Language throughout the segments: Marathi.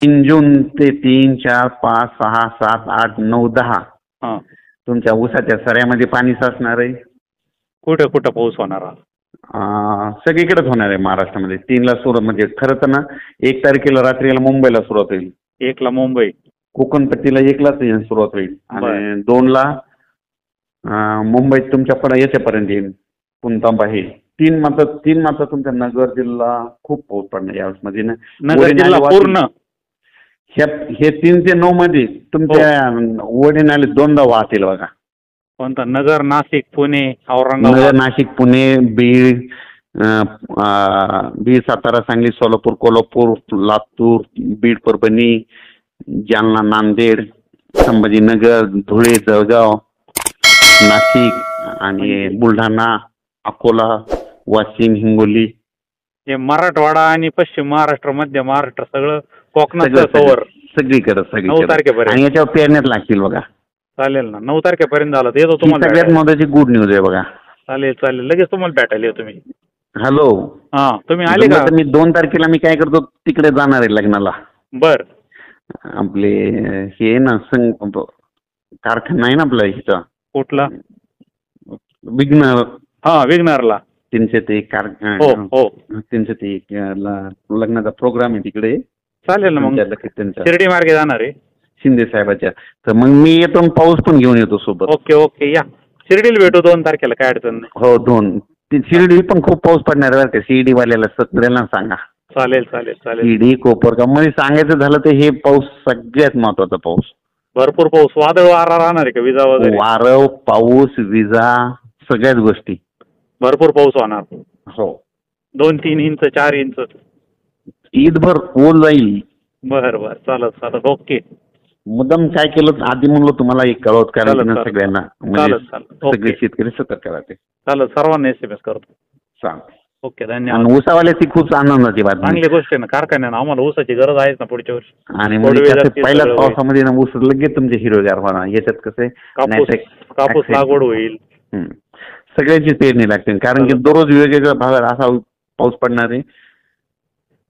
3 जून ते 3, 4, 5, 6, 7, 8, 9, 10 हा. तुमच्या ऊसाच्या सऱ्यामध्ये पाणी साचणार आहे. कुठं कुठं पाऊस होणार हा? सगळीकडेच होणार आहे महाराष्ट्रामध्ये. 3 ला सुरुवात, म्हणजे खरं तर ना 1 तारखेला रात्रीला मुंबईला सुरुवात होईल. 1 ला मुंबई, कोकणपट्टीला 1 लाच सुरुवात होईल आणि 2 ला मुंबईत तुमच्या याच्यापर्यंत येईल पुणतांबा हे. 3 मात्र तुमच्या नगर जिल्हा खूप पाऊस पडणार यावेळेस मध्ये ना. नगर जिल्हा पूर्ण हे 3 ते 9 मध्ये तुमच्या वडे नाले 2दा वाहतील बघा. कोणता? नगर, नाशिक, पुणे, औरंगाबाद. नगर, नाशिक, पुणे, बीड, सातारा, सांगली, सोलापूर, कोल्हापूर, लातूर, बीड, परभणी, जालना, नांदेड, संभाजीनगर, धुळे, जळगाव, नाशिक आणि बुलढाणा, अकोला, वाशिम, हिंगोली. हे मराठवाडा आणि पश्चिम महाराष्ट्र, मध्य महाराष्ट्र सगळं कोकणाचं कव्हर सगळीकडे 9 तारखेपर्यंत. आणि याच्यावर पेरण्यात लागतील बघा. चालेल ना, 9 तारखेपर्यंत झालं तर येतो तुम्हाला. सगळ्यात महत्वाची गुड न्यूज आहे बघा. चालेल चालेल, लगेच तुम्हाला भेटायला येतो मी. हॅलो, हा, तुम्ही आले का? मी 2 तारखेला मी काय करतो तिकडे जाणार आहे लग्नाला. बर. आपले हे ना कारखाना आहे ना आपला इथं. कुठला? विघ्नर. हा, विघ्नरला 301 हो हो 301 लग्नाचा प्रोग्राम आहे तिकडे. चालेल ना, मग शिर्डी मार्गे जाणार आहे शिंदे साहेबाच्या. तर मग मी येतो आणि पाऊस पण घेऊन येतो सोबत. ओके ओके, या शिर्डीला भेटू 2 तारखेला, काय अडचण नाही. हो 2. शिर्डी पण खूप पाऊस पडणार आहे. शिर्डी वाल्याला सगळ्यांना सांगा. चालेल चालेल चालेल. शिर्डी, कोपरगाव मध्ये सांगायचं झालं तर हे पाऊस सगळ्यात महत्वाचा पाऊस. भरपूर पाऊस, वादळ वारा राहणार आहे का? विजा वगैरे? वारं, पाऊस, विजा, सगळ्याच गोष्टी. भरपूर पाऊस होणार. हो, 2-3 इंच 4 इंच ईदभर ओल जाईल. बर बर, चालत चालत. ओके. मुद्दाम काय केलं आधी म्हणलो तुम्हाला एक कळवत करायचं ना सगळ्यांना. सगळे शेतकरी सतर्क राहते. चालत, सर्वांना SMS करतो. सांग. ओके, धन्यवाद. आणि ऊसावाल्याची खूप आनंदाची बातमी. चांगली गोष्ट आहे ना, कारखान्यानं आम्हाला ऊसाची गरज आहेच ना पुढच्या वर्षी. आणि पहिल्याच पावसामध्ये ना ऊस लगेच तुमचे हिरवेगार होणार. याच्यात कसं आहे, कापूस लागवड होईल. सगळ्यांची पेरणी लागते, कारण की दररोज वेगवेगळ्या भागात असा पाऊस पडणार आहे.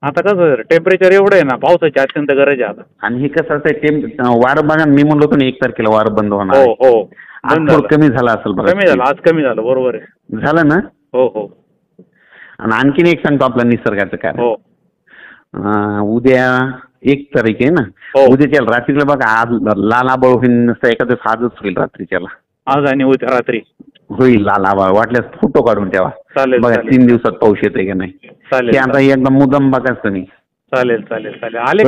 आता कसं टेम्परेचर एवढं आहे ना, पावसाची अत्यंत गरज आहे आता. आणि हे कसं असं वार बघा, मी म्हणलो होतो ना 1 तारखेला वार बंद होणार. हो हो, आज कमी झाला असेल बघा. कमी झालं, आज कमी झालं. बरोबर आहे. झालं ना. हो हो. आणि आणखीन एक सांगतो आपल्या निसर्गाचं काय. हो. उद्या 1 तारीख आहे ना. उद्याच्या रात्रीला बघा, आज लाल आबळ होईल. एखादं आजच होईल रात्रीच्याला. आज आणि उद्या रात्री होईल लाल आबळ. वाटल्यास फोटो काढून ठेवा. चालेल बघा 3 दिवसात पाऊस येतोय का नाही. चालेल. आता एकदम मुद्दाम बघायचं नाही. चालेल चालेल चालेल. आले